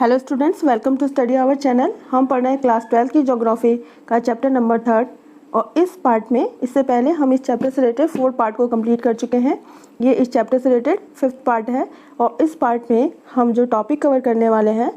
Hello students, welcome to study hour channel. हम पढ़ रहे हैं क्लास 12 की ज्योग्राफी का चैप्टर नंबर 3 और इस पार्ट में इससे पहले हम इस चैप्टर से रिलेटेड 4 पार्ट को कंप्लीट कर चुके हैं। ये इस चैप्टर से रिलेटेड 5th पार्ट है और इस पार्ट में हम जो टॉपिक कवर करने वाले हैं,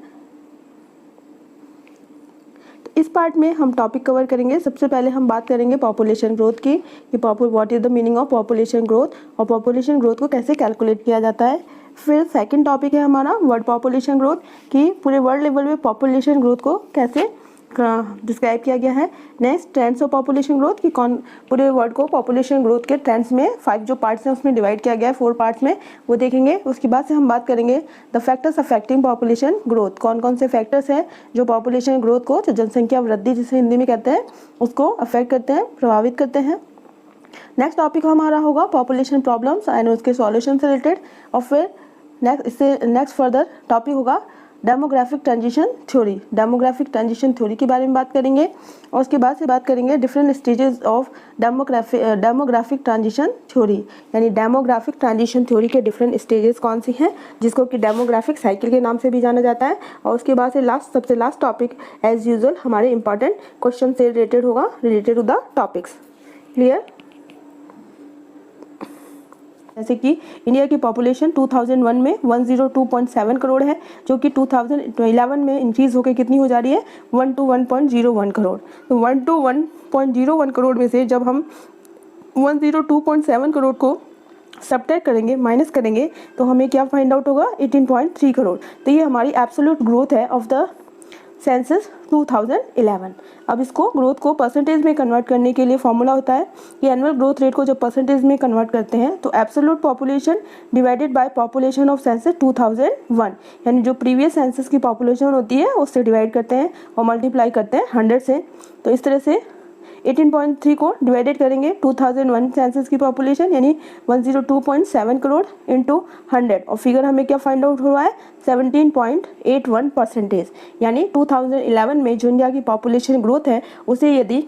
तो इस पार्ट में हम टॉपिक कवर करेंगे। सबसे पहले हम बात करेंगे पॉपुलेशन ग्रोथ की कि what is the meaning of population growth और पॉपुलेशन ग्रोथ को कैसे कैलकुलेट किया जाता है। फिर सेकंड टॉपिक है हमारा वर्ल्ड पॉपुलेशन ग्रोथ कि पूरे वर्ल्ड लेवल में पॉपुलेशन ग्रोथ को कैसे डिस्क्राइब किया गया है। Next trends of population growth कि कौन पूरे वर्ल्ड को पॉपुलेशन ग्रोथ के ट्रेंड्स में 5 जो पार्ट्स हैं उसमें डिवाइड किया गया है 4 पार्ट्स में, वो देखेंगे। उसके बाद से हम बात करेंगे the factors affecting population growth, कौन कौन से फैक्टर्स हैं जो पॉपुलेशन ग्रोथ को, जो जनसंख्या वृद्धि जिसे हिंदी में कहते हैं, उसको अफेक्ट करते हैं, प्रभावित करते हैं। नेक्स्ट टॉपिक हमारा होगा पॉपुलेशन प्रॉब्लम्स एंड उसके सॉल्यूशन से रिलेटेड और फिर नेक्स्ट फर्दर टॉपिक होगा demographic transition theory. Demographic transition theory के बारे में बात करेंगे और उसके बाद से बात करेंगे different stages of demographic transition theory, यानी डेमोग्राफिक ट्रांजिशन थ्योरी के डिफरेंट स्टेजेस कौन सी हैं, जिसको कि डेमोग्राफिक साइकिल के नाम से भी जाना जाता है। और उसके बाद से सबसे लास्ट टॉपिक एज यूजुअल हमारे इंपॉर्टेंट क्वेश्चन से रिलेटेड होगा, related to the topics. Clear. जैसे कि इंडिया की पॉपुलेशन 2001 में 102.7 करोड़ है, जो कि 2011 में इंक्रीज होकर कितनी हो जा रही है 101.01 करोड़। तो 101.01 करोड़ में से जब हम 102.7 करोड़ को सबट्रैक्ट करेंगे, माइनस करेंगे, तो हमें क्या फाइंड आउट होगा 18.3 करोड़। तो ये हमारी एब्सोल्यूट ग्रोथ है ऑफ द सेंसस 2011। अब इसको ग्रोथ को परसेंटेज में कन्वर्ट करने के लिए फॉर्मूला होता है कि एनुअल ग्रोथ रेट को जब परसेंटेज में कन्वर्ट करते हैं तो absolute population divided by population of census 2001, यानी जो प्रीवियस सेंसस की पॉपुलेशन होती है उससे डिवाइड करते हैं और मल्टीप्लाई करते हैं 100 से। तो इस तरह से 18.3 को डिवाइडेड करेंगे 2001 सेंसस की पॉपुलेशन यानी 102.7 करोड़ इंटू 100 और फिगर हमें क्या फाइंड आउट हुआ है 17.81%, यानी 2011 में जो इंडिया की पॉपुलेशन ग्रोथ है उसे यदि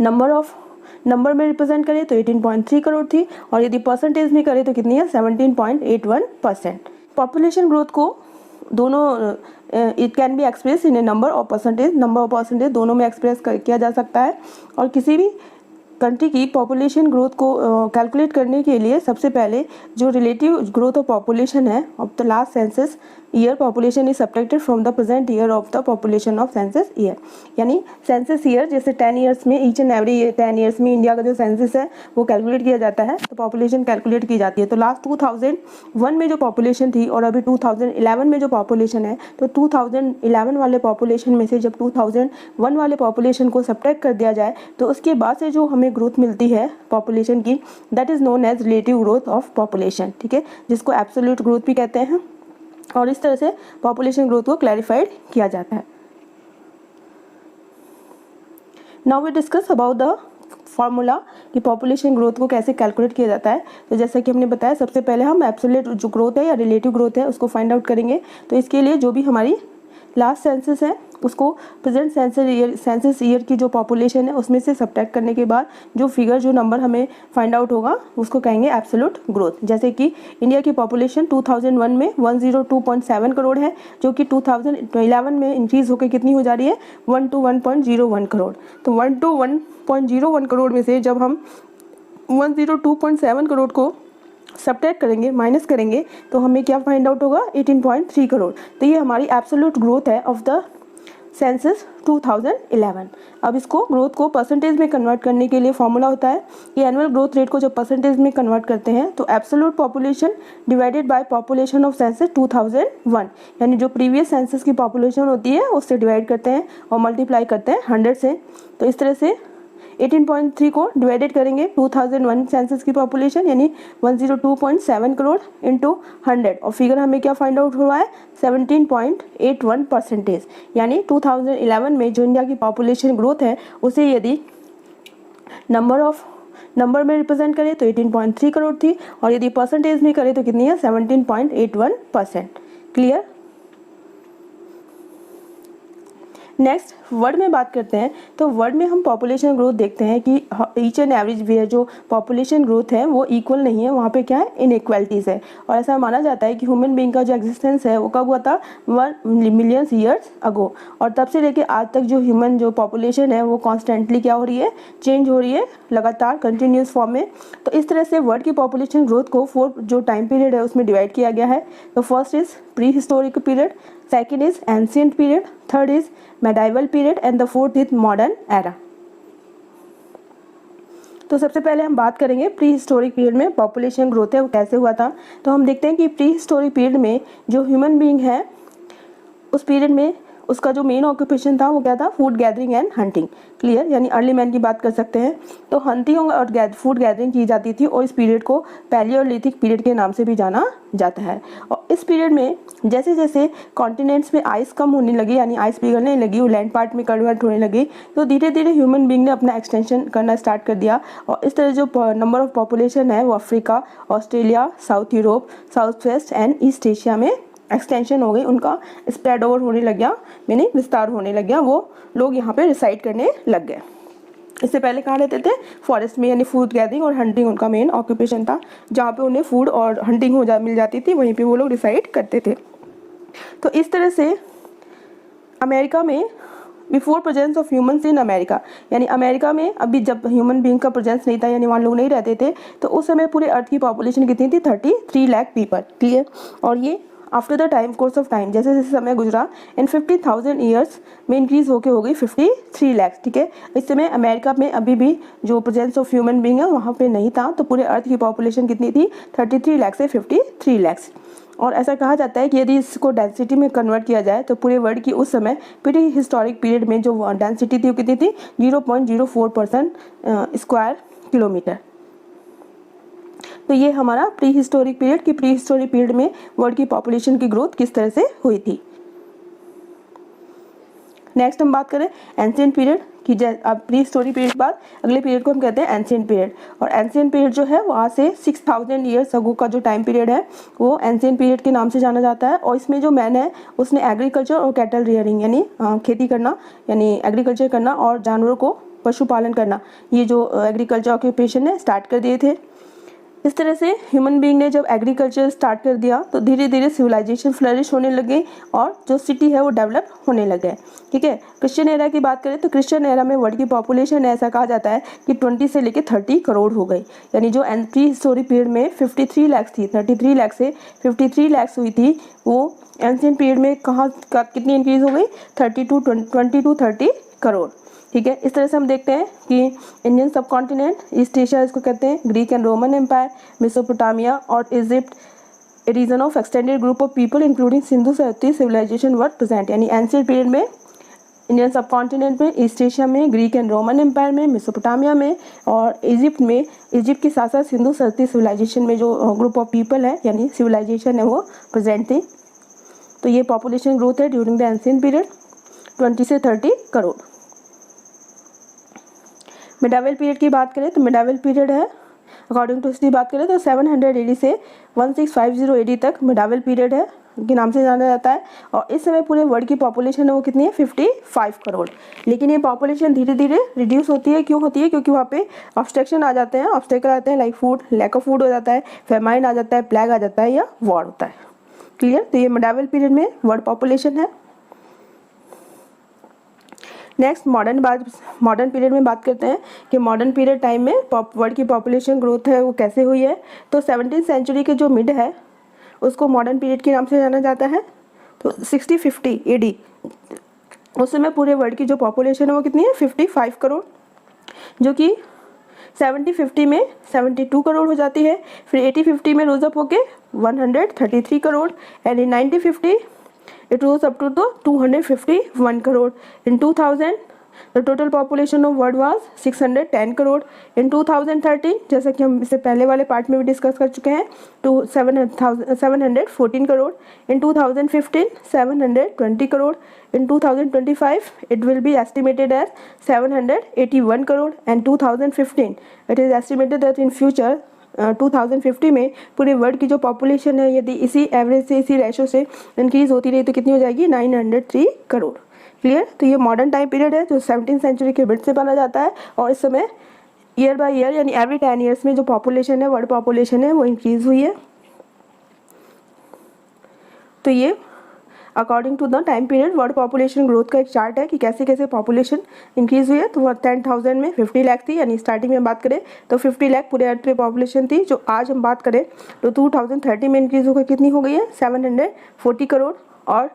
नंबर में रिप्रेजेंट करें तो 18.3 करोड़ थी और यदि परसेंटेज में करें तो कितनी है 17.81%। पॉपुलेशन ग्रोथ को दोनों it can be express in A number और परसेंटेज दोनों में एक्सप्रेस किया जा सकता है। और किसी भी कंट्री की पॉपुलेशन ग्रोथ को कैलकुलेट करने के लिए सबसे पहले जो रिलेटिव ग्रोथ ऑफ पॉपुलेशन है of the last census year, population is subtracted from the present year of the population of census year. यानी सेंसस ईयर जैसे 10 ईयर्स में, ईच एंड एवरी 10 ईयर्स में इंडिया का जो सेंसस है वो calculate किया जाता है, तो पॉपुलेशन कैलकुलेट की जाती है। तो लास्ट 2001 में जो पॉपुलेशन थी और अभी 2011 में जो पॉपुलेशन है, तो 2011 वाले पॉपुलेशन में से जब 2001 वाले पॉपुलेशन को सब्ट्रैक्ट कर दिया जाए तो उसके बाद से जो हमें ग्रोथ मिलती है पॉपुलेशन की, that is known as relative growth of population, ठीक है, जिसको एब्सोल्यूट ग्रोथ भी कहते हैं। और इस तरह से पॉपुलेशन ग्रोथ को क्लैरिफाइड किया जाता है। Now we discuss about the formula कि पॉपुलेशन ग्रोथ को कैसे कैलकुलेट किया जाता है। तो जैसा कि हमने बताया, सबसे पहले हम एब्सोल्यूट जो ग्रोथ है या रिलेटिव ग्रोथ है उसको फाइंड आउट करेंगे। तो इसके लिए जो भी हमारी लास्ट सेंसस है उसको प्रेजेंट सेंसस ईयर की जो पॉपुलेशन है उसमें से सब्ट्रैक्ट करने के बाद जो फिगर, जो नंबर हमें फाइंड आउट होगा उसको कहेंगे एब्सोल्यूट ग्रोथ। जैसे कि इंडिया की पॉपुलेशन 2001 में 102.7 करोड़ है, जो कि 2011 में इंक्रीज होकर कितनी हो जा रही है 101.01 करोड़। तो 101.01 करोड़ में से जब हम 102.7 करोड़ को सब्ट्रैक्ट करेंगे, माइनस करेंगे, तो हमें क्या फाइंड आउट होगा 18.3 करोड़। तो ये हमारी एब्सोल्यूट ग्रोथ है ऑफ द सेंसस 2011। अब इसको ग्रोथ को परसेंटेज में कन्वर्ट करने के लिए फॉर्मूला होता है कि एनुअल ग्रोथ रेट को जब परसेंटेज में कन्वर्ट करते हैं तो absolute population divided by population of census 2001, यानी जो प्रीवियस सेंसस की पॉपुलेशन होती है उससे डिवाइड करते हैं और मल्टीप्लाई करते हैं 100 से। तो इस तरह से 18.3 को डिवाइडेड करेंगे 2001 सेंसस की पॉपुलेशन यानी 102.7 करोड़ इंटू 100 और फिगर हमें क्या फाइंड आउट हुआ है 17.81%, यानी 2011 में जो इंडिया की पॉपुलेशन ग्रोथ है उसे यदि नंबर में रिप्रेजेंट करें तो 18.3 करोड़ थी और यदि परसेंटेज में करें तो कितनी है 17.81%। क्लियर। नेक्स्ट वर्ल्ड में बात करते हैं। तो वर्ल्ड में हम पॉपुलेशन ग्रोथ देखते हैं कि ईच एंड एवरेज वे जो पॉपुलेशन ग्रोथ है वो इक्वल नहीं है, वहाँ पे क्या है, इनइक्वालिटीज़ है। और ऐसा माना जाता है कि ह्यूमन बीइंग का जो एग्जिस्टेंस है वो कब हुआ था, 1 मिलियंस ईयर्स अगो। और तब से लेके आज तक जो ह्यूमन जो पॉपुलेशन है वो कॉन्स्टेंटली क्या हो रही है, चेंज हो रही है, लगातार कंटिन्यूस फॉर्म में। तो इस तरह से वर्ल्ड की पॉपुलेशन ग्रोथ को 4 जो टाइम पीरियड है उसमें डिवाइड किया गया है। तो first is pre historic period, second is ancient period, third is medieval period and the fourth is modern era. तो सबसे पहले हम बात करेंगे प्री हिस्टोरिक पीरियड में पॉपुलेशन ग्रोथ है वो कैसे हुआ था। तो हम देखते हैं कि प्री हिस्टोरिक पीरियड में जो ह्यूमन बीइंग है उस पीरियड में उसका जो मेन ऑक्यूपेशन था वो क्या था, food gathering and hunting. Clear, यानी अर्ली मैन की बात कर सकते हैं। तो हंटिंग और फूड गैदरिंग की जाती थी और इस पीरियड को पैलियोलिथिक पीरियड के नाम से भी जाना जाता है। और इस पीरियड में जैसे जैसे कॉन्टिनेंट्स में आइस कम होने लगी, यानी आइस पिघलने लगी, वो लैंड पार्ट में कन्वर्ट होने लगी, तो धीरे धीरे ह्यूमन बीइंग ने अपना एक्सटेंशन करना स्टार्ट कर दिया। और इस तरह जो नंबर ऑफ पॉपुलेशन है वो Africa, Australia, south Europe, south west and east Asia में एक्सटेंशन हो गई, उनका स्प्रेड ओवर होने लग गया, यानी विस्तार होने लग गया, वो लोग यहाँ पे रिसाइड करने लग गए। इससे पहले कहाँ रहते थे, फॉरेस्ट में, यानी फूड गैदरिंग और हंटिंग उनका मेन ऑक्यूपेशन था। जहाँ पे उन्हें फूड और हंटिंग मिल जाती थी वहीं पे वो लोग रिसाइड करते थे। तो इस तरह से अमेरिका में before presence of humans in America, यानी अमेरिका में अभी जब ह्यूमन बीइंग का प्रेजेंस नहीं था, यानी वहाँ लोग नहीं रहते थे, तो उस समय पूरे अर्थ की पॉपुलेशन कितनी थी, 33 लाख पीपल। क्लियर, और ये after the time course of time जैसे जैसे समय गुजरा इन 50,000 ईयर्स में इंक्रीज होके हो गई 53 लाख। ठीक है, इस समय अमेरिका में अभी भी जो प्रेजेंस ऑफ ह्यूमन बीइंग है वहाँ पे नहीं था, तो पूरे अर्थ की पॉपुलेशन कितनी थी, 33 लाख से 53 लाख। और ऐसा कहा जाता है कि यदि इसको डेंसिटी में कन्वर्ट किया जाए तो पूरे वर्ल्ड की उस समय प्री हिस्टोरिक पीरियड में जो डेंसिटी थी वो कितनी थी, 0.04% स्क्वायर किलोमीटर। तो ये हमारा प्री हिस्टोरिक पीरियड की प्री हिस्टोरिक पीरियड में वर्ल्ड की पॉपुलेशन की ग्रोथ किस तरह से हुई थी। नेक्स्ट हम बात करें एंशिएंट पीरियड की। अब प्री हिस्टोरिक पीरियड के बाद अगले पीरियड को हम कहते हैं एंशिएंट पीरियड। और एंशिएंट पीरियड जो है वो आज से 6000 ईयर्स अगो का जो टाइम पीरियड है वो एंशिएंट पीरियड के नाम से जाना जाता है। और इसमें जो मैन है उसने एग्रीकल्चर और कैटल रियरिंग, यानी खेती करना, यानी एग्रीकल्चर करना और जानवरों को पशुपालन करना, ये जो एग्रीकल्चर ऑक्यूपेशन है स्टार्ट कर दिए थे। इस तरह से ह्यूमन बीइंग ने जब एग्रीकल्चर स्टार्ट कर दिया तो धीरे धीरे सिविलाइजेशन फ्लरिश होने लगे और जो सिटी है वो डेवलप होने लगे। ठीक है, क्रिश्चियन एरा की बात करें तो क्रिश्चियन एरा में वर्ल्ड की पॉपुलेशन ऐसा कहा जाता है कि 20 से लेकर 30 करोड़ हो गई। यानी जो प्री हिस्टोरिक पीरियड में 53 लाख थी, 33 लाख से 53 लाख हुई थी, वो एंशिएंट पीरियड में कितनी इंक्रीज हो गई, 20 to 30 करोड़। ठीक है, इस तरह से हम देखते हैं कि इंडियन सब कॉन्टिनेंट, ईस्ट एशिया इसको कहते हैं, Greek and Roman empire, Mesopotamia और Egypt, a region of extended group of people including Sindhu सभ्यता सिविलाइजेशन वर प्रेजेंट। यानी एंशिएंट पीरियड में इंडियन सब कॉन्टिनेंट में, ईस्ट एशिया में, ग्रीक एंड रोमन एम्पायर में, मेसोपोटामिया में और इजिप्ट में, इजिप्ट के साथ साथ सिंधु सभ्यता सिविलाइजेशन में जो ग्रुप ऑफ पीपल है यानी सिविलाइजेशन है वो प्रेजेंट थी। तो ये पॉपुलेशन ग्रोथ है ड्यूरिंग द एंशिएंट पीरियड, 20 से 30 करोड़। मिडाइवल पीरियड की बात करें तो मिडाइवल पीरियड है अकॉर्डिंग टू हिस्ट्री बात करें तो 700 AD से 1650 AD तक मिडाइवल पीरियड है के नाम से जाना जाता है। और इस समय पूरे वर्ल्ड की पॉपुलेशन है वो कितनी है, 55 करोड़। लेकिन ये पॉपुलेशन धीरे धीरे रिड्यूस होती है। क्यों होती है, क्योंकि वहाँ पे ऑब्स्ट्रक्शन आ जाते हैं, ऑब्स्टेकल आते हैं, like food, lack of food हो जाता है, फेमाइन आ जाता है, प्लेग आ जाता है या वॉर होता है। क्लियर, तो ये मिडाइवल पीरियड में वर्ल्ड पॉपुलेशन है। नेक्स्ट मॉडर्न पीरियड में बात करते हैं कि मॉडर्न पीरियड टाइम में वर्ल्ड की पॉपुलेशन ग्रोथ है वो कैसे हुई है। तो 17th सेंचुरी के जो मिड है उसको मॉडर्न पीरियड के नाम से जाना जाता है। तो 6050 AD उस समय पूरे वर्ल्ड की जो पॉपुलेशन है वो कितनी है, 55 करोड़, जो कि 7050 में 72 करोड़ हो जाती है। फिर 8050 में रोज अप होके 133 crore and in 9050 it rose up to the 251 crore. In 2000 the total population of world was 610 crore. In 2013 जैसा कि हम इससे पहले वाले पार्ट में भी डिस्कस कर चुके हैं तो 714 crore. In 2015 720 crore. In 2025 it will be estimated as 781 crore and 2015 it is estimated that in future 2050 में पूरे वर्ल्ड की जो पॉपुलेशन है यदि इसी एवरेज से, इसी रेशो से इंक्रीज होती रही तो कितनी हो जाएगी, 903 करोड़. क्लियर। तो ये मॉडर्न टाइम पीरियड है जो 17th सेंचुरी के मिड से माना जाता है और इस समय ईयर बाय ईयर यानी एवरी 10 ईयर्स में जो पॉपुलेशन है, वर्ल्ड पॉपुलेशन है, वो इंक्रीज हुई है। तो ये according to the time period world population growth का एक चार्ट है कि कैसे कैसे पॉपुलेशन इंक्रीज हुई है। तो वो 10,000 में 50 लाख थी, यानी स्टार्टिंग में बात करें तो 50 लाख पूरे अर्थ पे पॉपुलेशन थी। जो आज हम बात करें तो 2030 में इंक्रीज होकर कितनी हो गई है, 740 करोड़। और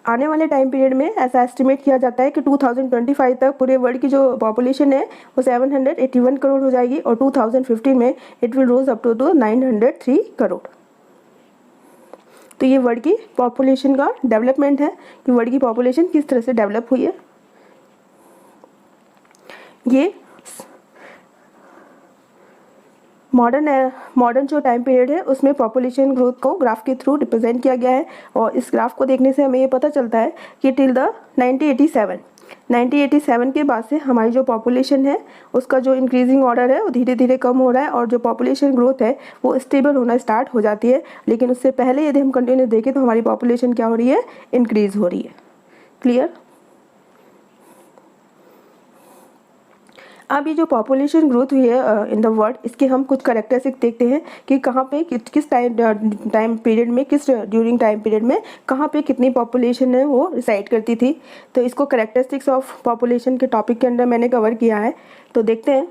आने वाले टाइम पीरियड में ऐसा एस्टिमेट किया जाता है कि 2025 तक पूरे वर्ल्ड की जो पॉपुलेशन है वो 781 करोड़ हो जाएगी और 2015 में it will rose up to 903 crore. तो ये वर्ल्ड की पॉपुलेशन का डेवलपमेंट है कि वर्ल्ड की पॉपुलेशन किस तरह से डेवलप हुई है। ये मॉडर्न जो टाइम पीरियड है उसमें पॉपुलेशन ग्रोथ को ग्राफ के थ्रू रिप्रेजेंट किया गया है और इस ग्राफ को देखने से हमें ये पता चलता है कि टिल द 1987 के बाद से हमारी जो पॉपुलेशन है उसका जो इंक्रीजिंग ऑर्डर है वो धीरे धीरे कम हो रहा है और जो पॉपुलेशन ग्रोथ है वो स्टेबल होना स्टार्ट हो जाती है। लेकिन उससे पहले यदि हम कंटिन्यू देखें तो हमारी पॉपुलेशन क्या हो रही है, इंक्रीज हो रही है। क्लियर। अब ये जो पॉपुलेशन ग्रोथ हुई है इन द वर्ल्ड, इसके हम कुछ कैरेक्टरिस्टिक देखते हैं कि कहाँ पे किस टाइम पीरियड में, किस ड्यूरिंग टाइम पीरियड में कहाँ पे कितनी पॉपुलेशन है वो रिसाइड करती थी। तो इसको कैरेक्टरिस्टिक्स ऑफ पॉपुलेशन के टॉपिक के अंदर मैंने कवर किया है। तो देखते हैं।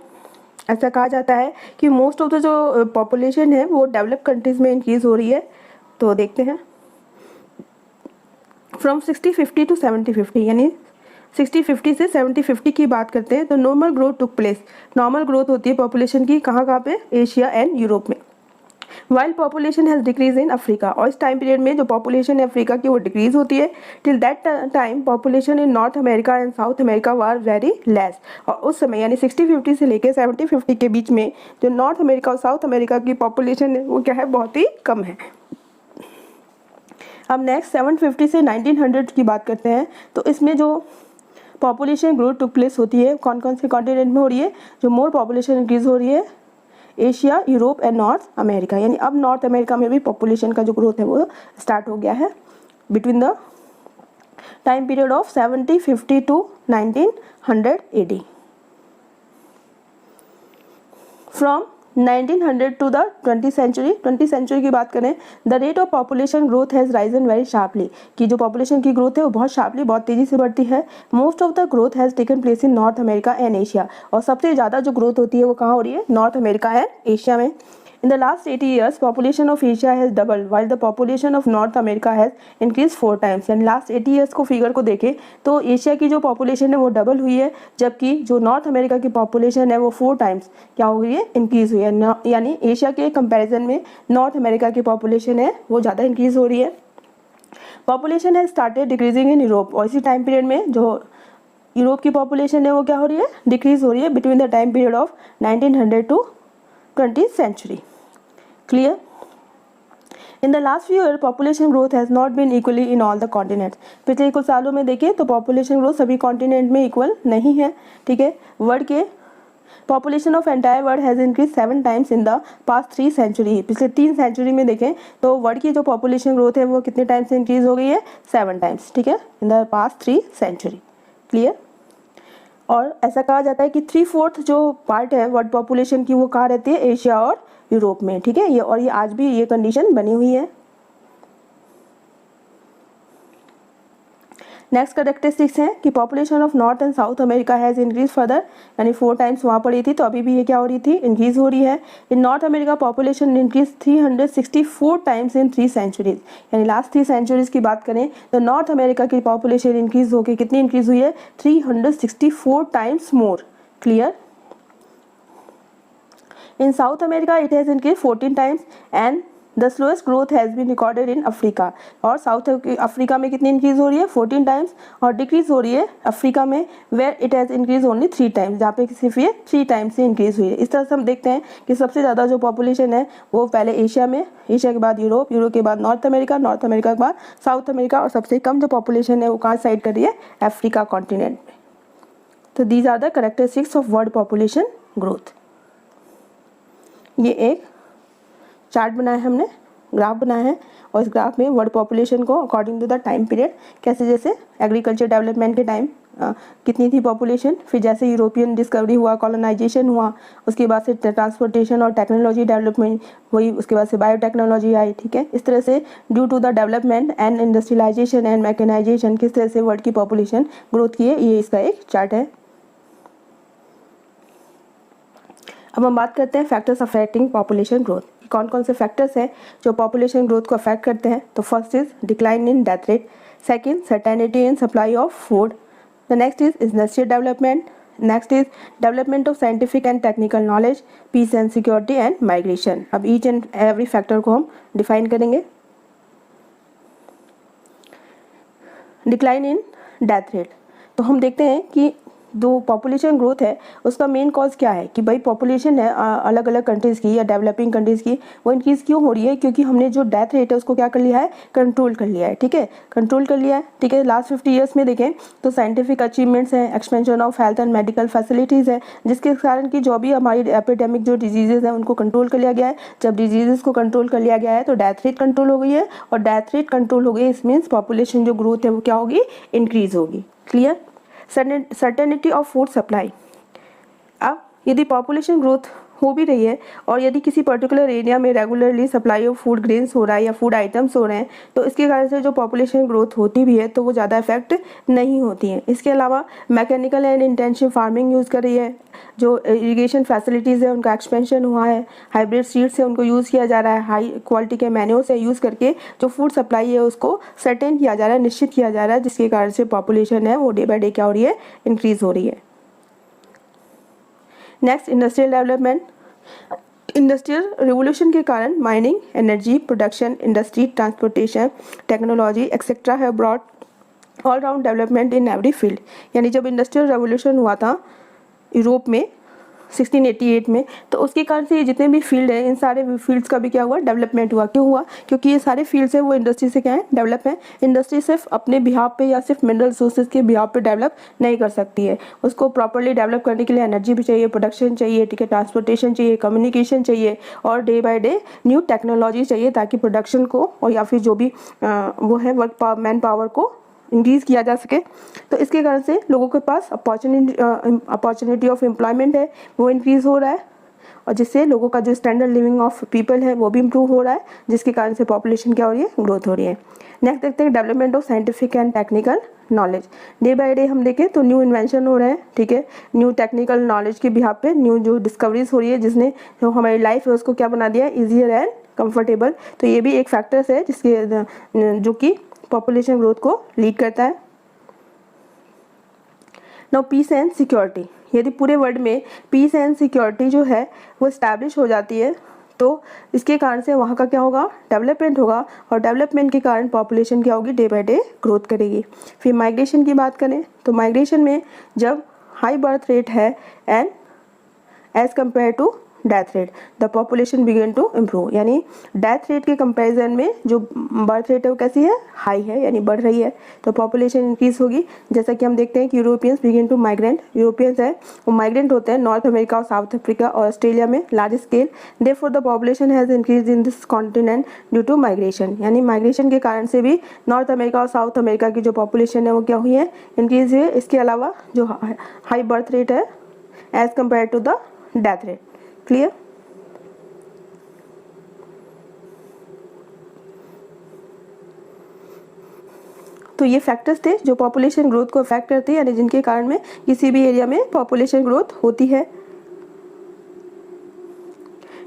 ऐसा कहा जाता है कि मोस्ट ऑफ द जो पॉपुलेशन है वो डेवलप कंट्रीज़ में इंक्रीज़ हो रही है। तो देखते हैं फ्रॉम 60-50 टू 70-50, यानी 60-50 से 70-50 की बात करते हैं तो normal growth took place. Normal growth होती है पॉपुलेशन की कहाँ पे, एशिया एंड यूरोप में। While population has decrease in Africa, और इस टाइम पीरियड में जो पॉपुलेशन है अफ्रीका की वो डिक्रीज होती है। Till that time population in North America and south America war very less, और उस समय यानी 60-50 से लेकर 70-50 के बीच में जो नॉर्थ अमेरिका और साउथ अमेरिका की पॉपुलेशन है वो क्या है, बहुत ही कम है। अब नेक्स्ट 750 से 1900 की बात करते हैं। तो इसमें जो पॉपुलेशन ग्रोथ टुक प्लेस होती है कौन कौन से कॉन्टिनेंट में हो रही है, जो मोर पॉपुलेशन इंक्रीज हो रही है Asia, Europe and north America. यानी अब नॉर्थ अमेरिका में भी पॉपुलेशन का जो ग्रोथ है वो स्टार्ट हो गया है between the time period of 70-50 to 1900 AD। From 1900 to the 20th century की बात करें, the rate of population growth has risen very sharply, कि जो पॉपुलेशन की ग्रोथ है वो बहुत शार्पली, बहुत तेज़ी से बढ़ती है। Most of the growth has taken place in North America and Asia, और सबसे ज़्यादा जो ग्रोथ होती है वो कहाँ हो रही है, नॉर्थ अमेरिका एंड एशिया में। In the last 80 years, population of Asia has doubled, while the population of North America has increased 4 times. यानी लास्ट 80 years को फिगर को देखें तो एशिया की जो पॉपुलेशन है वो डबल हुई है, जबकि जो नॉर्थ अमेरिका की पॉपुलेशन है वो 4 टाइम्स क्या हो गई है, इंक्रीज हुई है। यानी एशिया के कंपैरिजन में नॉर्थ अमेरिका की पॉपुलेशन है वो ज़्यादा इंक्रीज हो रही है। Population has started decreasing in Europe, और इसी टाइम पीरियड में जो यूरोप की पॉपुलेशन है वो क्या हो रही है, डिक्रीज हो रही है between the time period of 1900 to 20th century। Clear? In the last few years, population growth has not been equally in all the continents. पिछले कुछ सालों में देखें तो पॉपुलेशन ग्रोथ सभी कॉन्टिनेंट में इक्वल नहीं है। ठीक है, वर्ल्ड के population of entire world has increase 7 times in the past 3 century. पिछले 3 सेंचुरी में देखें तो वर्ल्ड की जो पॉपुलेशन ग्रोथ है वो कितने टाइम्स इंक्रीज हो गई है, 7 टाइम्स। ठीक है, in the past 3 century. Clear. और ऐसा कहा जाता है कि 3/4 जो पार्ट है वर्ल्ड पॉपुलेशन की वो कहाँ रहती है, एशिया और यूरोप में। ठीक है, ये और ये आज भी ये कंडीशन बनी हुई है। नेक्स्ट कैरेक्टरिस्टिक्स हैं कि population of north and south America has increase further, यानी 4 टाइम्स वहाँ पड़ी थी तो अभी भी ये क्या हो रही थी, इंक्रीज हो रही है। In North America population increase 364 times in 3 centuries, यानी लास्ट 3 सेंचुरीज की बात करें तो नॉर्थ अमेरिका की पॉपुलेशन इंक्रीज होकर कितनी इंक्रीज हुई है, 364 times more. Clear. In South America, it has increased 14 times, and the slowest growth has been recorded in Africa. और साउथ अफ्रीका में कितनी इंक्रीज हो रही है, 14 टाइम्स, और डिक्रीज हो रही है अफ्रीका में where it has increased only 3 times, जहाँ पे सिर्फ ये 3 टाइम्स से इंक्रीज हुई है। इस तरह से हम देखते हैं कि सबसे ज़्यादा जो पॉपुलेशन है वो पहले एशिया में, एशिया के बाद यूरोप, यूरोप के बाद नॉर्थ अमेरिका, नॉर्थ अमेरिका के बाद साउथ अमेरिका, और सबसे कम जो पॉपुलेशन है वो कहाँ साइड कर रही है, अफ्रीका कॉन्टिनेंट में। तो these are the characteristics of world population growth. ये एक चार्ट बनाया हमने ग्राफ बनाया है और इस ग्राफ में वर्ल्ड पॉपुलेशन को according to the time period कैसे, जैसे एग्रीकल्चर डेवलपमेंट के टाइम कितनी थी पॉपुलेशन, फिर जैसे यूरोपियन डिस्कवरी हुआ, कॉलोनाइजेशन हुआ, उसके बाद से ट्रांसपोर्टेशन और टेक्नोलॉजी डेवलपमेंट हुई, उसके बाद से बायोटेक्नोलॉजी आई, ठीक है। इस तरह से due to the development and industrialisation and mechanisation किस तरह से वर्ल्ड की पॉपुलेशन ग्रोथ की है, ये इसका एक चार्ट है। अब हम बात करते हैं फैक्टर्स अफेक्टिंग पॉपुलेशन ग्रोथ, कौन कौन से फैक्टर्स हैं जो पॉपुलेशन ग्रोथ को अफेक्ट करते हैं। तो first is decline in death rate, second certainty in supply of food, the next is industrial development, next is development of scientific and technical knowledge, peace and security and migration. अब each and every factor को हम define करेंगे। Decline in death rate, तो हम देखते हैं कि जो पॉपुलेशन ग्रोथ है उसका मेन कॉज क्या है कि भाई पॉपुलेशन है अलग अलग कंट्रीज़ की या डेवलपिंग कंट्रीज़ की, वो इंक्रीज़ क्यों हो रही है, क्योंकि हमने जो डेथ रेट है उसको क्या कर लिया है, कंट्रोल कर लिया है, ठीक है, कंट्रोल कर लिया है, ठीक है। लास्ट 50 ईयर्स में देखें तो साइंटिफिक अचीवमेंट्स हैं, expansion of health and medical facilities है, जिसके कारण की जो भी हमारी एपिडेमिक जो डिजीज़ हैं उनको कंट्रोल कर लिया गया है। जब डिजीज़ को कंट्रोल कर लिया गया है तो डेथ रेट कंट्रोल हो गई है, और डेथ रेट कंट्रोल हो गई, इस मीन्स पॉपुलेशन जो ग्रोथ है वो क्या होगी, इंक्रीज़ होगी। Clear. Certainty of food supply, अब यदि पॉपुलेशन ग्रोथ हो भी रही है और यदि किसी पर्टिकुलर एरिया में regularly supply of food grains हो रहा है या फूड आइटम्स हो रहे हैं, तो इसके कारण से जो पॉपुलेशन ग्रोथ होती भी है तो वो ज़्यादा इफेक्ट नहीं होती है। इसके अलावा mechanical and intensive farming use कर रही है, जो इरिगेशन फैसिलिटीज़ है उनका एक्सपेंशन हुआ है, हाइब्रिड सीड्स है उनको यूज़ किया जा रहा है, हाई क्वालिटी के मैन्योर से यूज़ करके जो फूड सप्लाई है उसको सर्टेन किया जा रहा है, निश्चित किया जा रहा है, जिसके कारण से पॉपुलेशन है वो डे बाई डे क्या हो रही है, इंक्रीज़ हो रही है। Next industrial development, industrial revolution के कारण mining, energy production, industry, transportation, technology etcetera है broad all round development in every field. यानी जब इंडस्ट्रियल रेवोल्यूशन हुआ था यूरोप में 1688 में, तो उसके कारण से ये जितने भी फील्ड हैं इन सारे फील्ड्स का भी क्या हुआ, डेवलपमेंट हुआ। क्यों हुआ, क्योंकि ये सारे फील्ड्स हैं वो इंडस्ट्री से क्या है, डेवलप है। इंडस्ट्री सिर्फ अपने बिहाफ पे या सिर्फ मिनरल रिसोर्सेज के बिहाफ पे डेवलप नहीं कर सकती है, उसको प्रॉपरली डेवलप करने के लिए एनर्जी भी चाहिए, प्रोडक्शन चाहिए, ठीक है, ट्रांसपोर्टेशन चाहिए, कम्युनिकेशन चाहिए, और day by day new technology चाहिए ताकि प्रोडक्शन को और या फिर जो भी वो है वर्क मैन पावर को इंक्रीज़ किया जा सके। तो इसके कारण से लोगों के पास अपॉर्चुनिटी ऑफ एम्प्लॉयमेंट है वो इंक्रीज़ हो रहा है, और जिससे लोगों का जो स्टैंडर्ड लिविंग ऑफ पीपल है वो भी इम्प्रूव हो रहा है, जिसके कारण से पॉपुलेशन क्या हो रही है, ग्रोथ हो रही है। नेक्स्ट देखते हैं development of scientific and technical knowledge. Day by day हम देखें तो न्यू इन्वेंशन हो रहे हैं, ठीक है, न्यू टेक्निकल नॉलेज के बिहाफ पे न्यू जो डिस्कवरीज हो रही है, जिसने जो हमारी लाइफ है उसको क्या बना दिया है, ईजियर एंड कंफर्टेबल। तो ये भी एक फैक्टर्स है जिसके जो कि पॉपुलेशन ग्रोथ को लीड करता है। नाउ पीस एंड सिक्योरिटी, यदि पूरे वर्ल्ड में पीस एंड सिक्योरिटी जो है वो इस्टेब्लिश हो जाती है तो इसके कारण से वहाँ का क्या होगा, डेवलपमेंट होगा, और डेवलपमेंट के कारण पॉपुलेशन क्या होगी, डे बाय डे ग्रोथ करेगी। फिर माइग्रेशन की बात करें तो माइग्रेशन में जब हाई बर्थ रेट है and as compare to death rate the population begin to improve, यानी डेथ रेट के कंपैरिजन में जो बर्थ रेट है वो कैसी है, हाई है, यानी बढ़ रही है, तो पॉपुलेशन इंक्रीज होगी। जैसा कि हम देखते हैं कि Europeans begin to migrant, Europeans है वो माइग्रेंट होते हैं नॉर्थ अमेरिका और साउथ अफ्रीका और ऑस्ट्रेलिया में large scale, therefore the population has increase in this continent due to migration, यानी माइग्रेशन के कारण से भी नॉर्थ अमेरिका और साउथ अमेरिका की जो पॉपुलेशन है वो क्या हुई है, इंक्रीज हुई है। इसके अलावा जो हाई बर्थ रेट है as compare to the death rate. Clear. तो ये फैक्टर्स थे जो पॉपुलेशन ग्रोथ को अफेक्ट करते हैं, यानी जिनके कारण में किसी भी एरिया में पॉपुलेशन ग्रोथ होती है।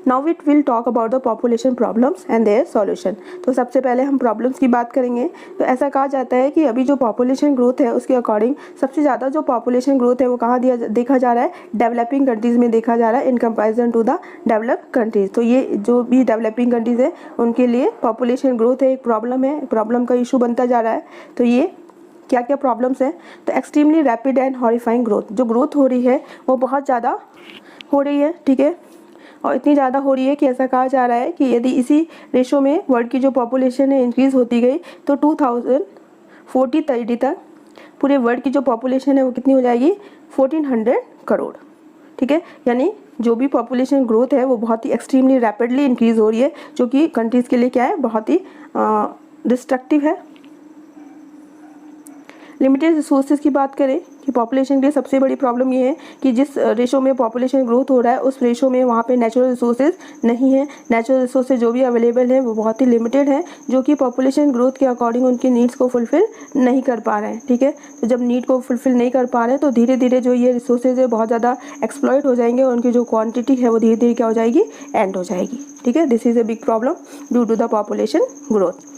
Now we will talk about the population problems and their solution. तो सबसे पहले हम प्रॉब्लम्स की बात करेंगे। तो ऐसा कहा जाता है कि अभी जो पॉपुलेशन ग्रोथ है उसके अकॉर्डिंग सबसे ज़्यादा जो पॉपुलेशन ग्रोथ है वो कहाँ देखा जा रहा है, डेवलपिंग कंट्रीज़ में देखा जा रहा है in comparison to the developed countries. तो ये जो भी डेवलपिंग कंट्रीज़ है उनके लिए पॉपुलेशन ग्रोथ है एक प्रॉब्लम है, प्रॉब्लम का इशू बनता जा रहा है। तो ये क्या क्या प्रॉब्लम्स हैं, तो extremely rapid and horrifying growth, जो ग्रोथ हो रही है वो बहुत ज़्यादा हो रही है, ठीक है, और इतनी ज़्यादा हो रही है कि ऐसा कहा जा रहा है कि यदि इसी रेशो में वर्ल्ड की जो पॉपुलेशन है इंक्रीज़ होती गई तो 2040-30 तक पूरे वर्ल्ड की जो पॉपुलेशन है वो कितनी हो जाएगी, 1400 करोड़, ठीक है, यानी जो भी पॉपुलेशन ग्रोथ है वो बहुत ही एक्सट्रीमली रैपिडली इंक्रीज़ हो रही है, जो कि कंट्रीज़ के लिए क्या है, बहुत ही डिस्ट्रक्टिव है। लिमिटेड रिसोर्सेज की बात करें कि पॉपुलेशन के लिए सबसे बड़ी प्रॉब्लम ये है कि जिस रेशो में पॉपुलेशन ग्रोथ हो रहा है उस रेशो में वहाँ पे नेचुरल रिसोर्सेज नहीं है। नेचुरल रिसोर्सेज जो भी अवेलेबल है वो बहुत ही लिमिटेड है, जो कि पॉपुलेशन ग्रोथ के अकॉर्डिंग उनकी नीड्स को फुलफ़िल नहीं कर पा रहे हैं। ठीक है, तो जब नीड को फुलफ़िल नहीं कर पा रहे हैं तो धीरे धीरे जो ये रिसोर्सेज है बहुत ज़्यादा एक्सप्लॉइट हो जाएंगे और उनकी जो क्वान्टिटी है वो धीरे धीरे क्या हो जाएगी, एंड हो जाएगी। ठीक है, this is a big problem due to the population growth.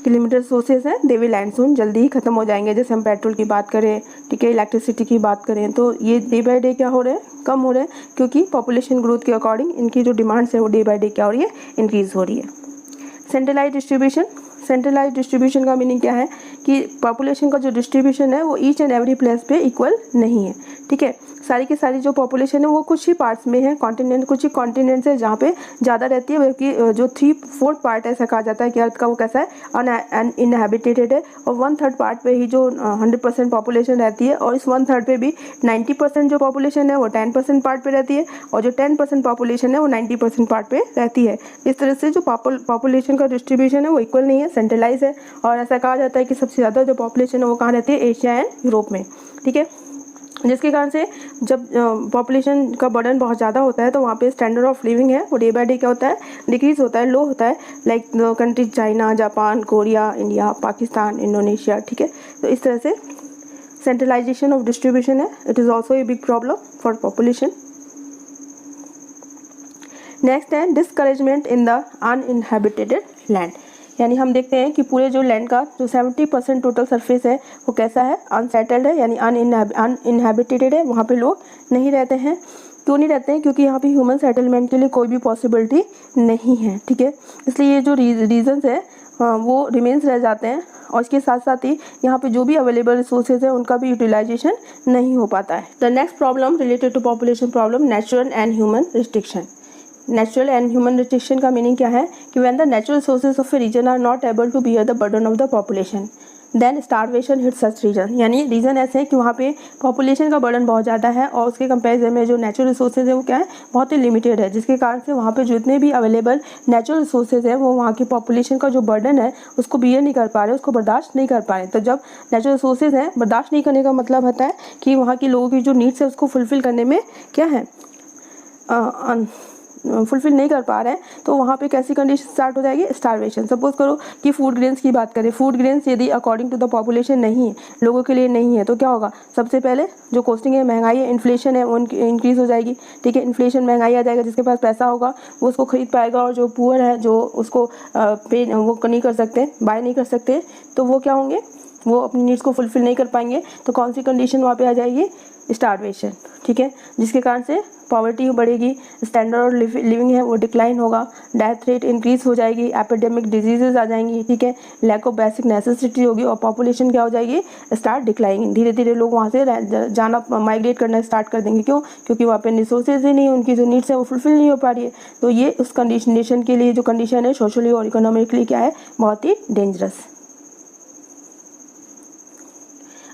Limited sources हैं, दे विल एंड सून, जल्दी ही खत्म हो जाएंगे। जैसे हम पेट्रोल की बात करें, ठीक है, इलेक्ट्रिसिटी की बात करें, तो ये डे बाय डे क्या हो रहे हैं, कम हो रहे हैं, क्योंकि पॉपुलेशन ग्रोथ के अकॉर्डिंग इनकी जो डिमांड्स है वो डे बाय डे क्या हो रही है, इंक्रीज़ हो रही है। सेंट्रलाइज डिस्ट्रीब्यूशन, सेंट्रलाइज डिस्ट्रीब्यूशन का मीनिंग क्या है कि पॉपुलेशन का जो डिस्ट्रीब्यूशन है वो ईच एंड एवरी प्लेस पे इक्वल नहीं है। ठीक है, सारी की सारी जो पॉपुलेशन है वो कुछ ही पार्ट्स में है, कॉन्टिनेंट, कुछ ही कॉन्टिनेंट्स है जहाँ पे ज़्यादा रहती है, बल्कि जो 3/4 पार्ट ऐसा कहा जाता है कि अर्थ का वो कैसा है, अनइनहेबिटेटेड है, और 1/3 पार्ट पे ही जो 100% पॉपुलेशन रहती है, और इस 1/3 पे भी 90% जो पॉपुलेशन है वो 10% पार्ट पे रहती है, और जो 10% पॉपुलेशन है वो 90% पार्ट पे रहती है। इस तरह से जो पॉपुलेशन का डिस्ट्रीब्यूशन है वो इक्वल नहीं है, सेंट्रलाइज है, और ऐसा कहा जाता है कि सबसे ज़्यादा जो पॉपुलेशन है वो कहाँ रहती है, एशिया एंड यूरोप में। ठीक है, जिसके कारण से जब पॉपुलेशन का बर्डन बहुत ज़्यादा होता है तो वहाँ पे स्टैंडर्ड ऑफ लिविंग है वो डे बाय डे क्या होता है, डिक्रीज़ होता है, लो होता है, like countries China, Japan, Korea, India, Pakistan, Indonesia. ठीक है, तो इस तरह से सेंट्रलाइजेशन ऑफ डिस्ट्रीब्यूशन है, it is also a big problem for population. Next है discouragement in the uninhabited land, यानी हम देखते हैं कि पूरे जो लैंड का जो 70% टोटल सरफेस है वो कैसा है, अनसेटल्ड है, यानी अनइनहेबिटेड है, वहाँ पे लोग नहीं रहते हैं। क्यों नहीं रहते हैं, क्योंकि यहाँ पे ह्यूमन सेटलमेंट के लिए कोई भी पॉसिबिलिटी नहीं है। ठीक है, इसलिए ये जो रीजंस है वो रिमेंस रह जाते हैं, और इसके साथ साथ ही यहाँ पे जो भी अवेलेबल रिसोर्सेज है उनका भी यूटिलाइजेशन नहीं हो पाता है। The next problem related to population problem, natural and human restriction. Natural and human restriction का मीनिंग क्या है कि when the natural sources of a region are not able to bear the burden of the population then starvation hit such region, यानी reason ऐसे है कि वहाँ पे पॉपुलेशन का बर्डन बहुत ज़्यादा है और उसके कंपेरिजन में जो नेचुरल रिसोर्सेज है वो क्या है, बहुत ही लिमिटेड है, जिसके कारण से वहाँ पे जितने भी अवेलेबल नेचुरल रिसोर्सेज है वो वहाँ की पॉपुलेशन का जो बर्डन है उसको बियर नहीं कर पा रहे, उसको बर्दाश्त नहीं कर पा रहे। तो जब नेचुरल रिसोर्सेज हैं बर्दाश्त नहीं करने का मतलब होता है कि वहाँ के लोगों की जो नीड्स है उसको फुलफ़िल करने में क्या है, फुलफिल नहीं कर पा रहे हैं, तो वहाँ पे कैसी कंडीशन स्टार्ट हो जाएगी, स्टारवेशन। सपोज करो कि फूड ग्रेन्स की बात करें, फूड ग्रेन्स यदि अकॉर्डिंग टू द पॉपुलेशन नहीं है, लोगों के लिए नहीं है, तो क्या होगा, सबसे पहले जो कॉस्टिंग है, महंगाई है, इन्फ्लेशन है, वो इंक्रीज़ हो जाएगी। ठीक है, इन्फ्लेशन, महंगाई आ जाएगा, जिसके पास पैसा होगा वो उसको खरीद पाएगा, और जो पुअर है जो उसको पे वो नहीं कर सकते, बाय नहीं कर सकते, तो वो क्या होंगे, वो अपनी नीड्स को फुलफिल नहीं कर पाएंगे। तो कौन सी कंडीशन वहाँ पे आ जाएगी, स्टारवेशन। ठीक है, जिसके कारण से पॉवर्टी बढ़ेगी, स्टैंडर्ड ऑफ लिविंग है वो डिक्लाइन होगा, डेथ रेट इंक्रीज हो जाएगी, एपिडेमिक डिजीजेज आ जाएंगी। ठीक है, लैक ऑफ बेसिक नेसेसिटी होगी, और पॉपुलेशन क्या हो जाएगी, स्टार्ट डिक्लाइनिंग। धीरे धीरे लोग वहाँ से जाना, माइग्रेट करना स्टार्ट कर देंगे। क्यों, क्योंकि वहाँ पे रिसोर्सेज ही नहीं, उनकी जो नीड्स है वो फुलफिल नहीं हो पा रही है। तो ये उस कंडीशन के लिए जो कंडीशन है सोशली और इकोनॉमिकली क्या है, बहुत ही डेंजरस।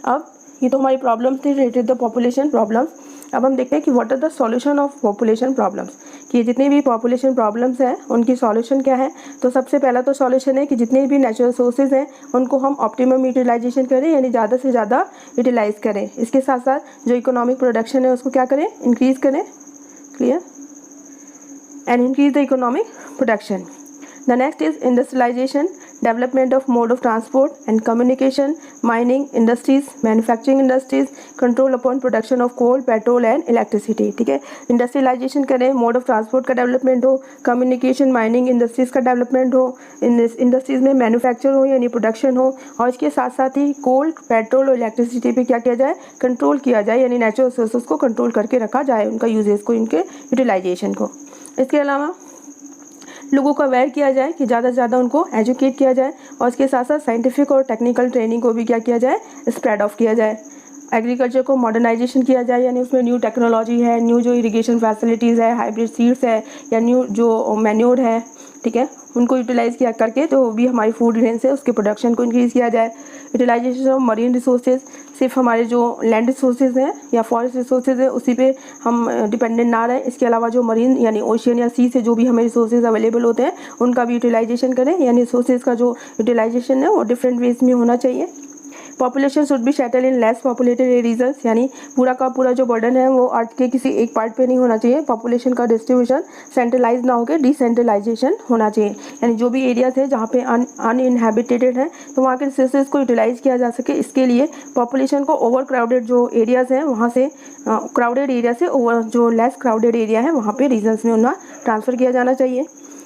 अब ये तो हमारी प्रॉब्लम थी रिलेटेड द पॉपुलेशन प्रॉब्लम्स। अब हम देखते हैं कि what are the solution of population problems, कि जितनी भी पॉपुलेशन प्रॉब्लम्स हैं उनकी सॉल्यूशन क्या है। तो सबसे पहला तो सॉल्यूशन है कि जितने भी नेचुरल सोर्सेज हैं उनको हम ऑप्टिमम यूटिलाइजेशन करें, यानी ज़्यादा से ज़्यादा यूटिलाइज करें। इसके साथ साथ जो इकोनॉमिक प्रोडक्शन है उसको क्या करें, इंक्रीज़ करें, clear, and increase the economic production. The next is industrialization, development of mode of transport and communication, mining industries, manufacturing industries, control upon production of coal, petrol and electricity। ठीक है, industrialisation करें, mode of transport का development हो, communication, mining industries का development हो, industries में manufacture हो यानी प्रोडक्शन हो, और इसके साथ साथ ही कोल, पेट्रोल और इलेक्ट्रिसिटी पे क्या किया जाए, कंट्रोल किया जाए, यानी नेचुरल रिसोर्सेज को कंट्रोल करके रखा जाए, उनका यूजेस को, इनके यूटिलाइजेशन को। इसके अलावा लोगों को अवेयर किया जाए कि ज़्यादा से ज़्यादा उनको एजुकेट किया जाए, और इसके साथ साथ साइंटिफिक और टेक्निकल ट्रेनिंग को भी क्या किया जाए, स्प्रेड ऑफ किया जाए। एग्रीकल्चर को मॉडर्नाइजेशन किया जाए, यानी उसमें न्यू टेक्नोलॉजी है, न्यू जो इरिगेशन फैसिलिटीज़ है, हाइब्रिड सीड्स है, या न्यू जो मैन्योर है, ठीक है, उनको यूटिलाइज़ किया करके जो भी हमारी फूड ग्रेन्स है उसके प्रोडक्शन को इंक्रीज़ किया जाए। यूटिलाइजेशन ऑफ मरीन रिसोर्सेज, सिर्फ हमारे जो लैंड रिसोर्सेज हैं या फॉरेस्ट रिसोर्सेज है उसी पे हम डिपेंडेंट ना रहें, इसके अलावा जो मरीन यानी ओशियन या सी से जो भी हमें रिसोर्सेज अवेलेबल होते हैं उनका भी यूटिलाइजेशन करें, यानी रिसोर्सेज का जो यूटिलाइजेशन है वो डिफरेंट वेज में होना चाहिए। Population should be settle in less populated areas, यानी पूरा का पूरा जो बर्डन है वो अर्थ के किसी एक पार्ट पे नहीं होना चाहिए। पॉपुलेशन का डिस्ट्रीब्यूशन सेंट्रलाइज ना होकर डिसेंट्रलाइजेशन होना चाहिए, यानी जो भी एरियाज है जहाँ पे अनइनहेबिटेटेड है तो वहाँ के रिसोर्सेज को यूटिलाइज किया जा सके। इसके लिए पॉपुलेशन को ओवर क्राउडेड जो एरियाज़ हैं वहाँ से क्राउडेड एरिया से ओवर जो लेस क्राउडेड एरिया है वहाँ पे रीजन्स में उन्हें ट्रांसफ़र किया जाना चाहिए।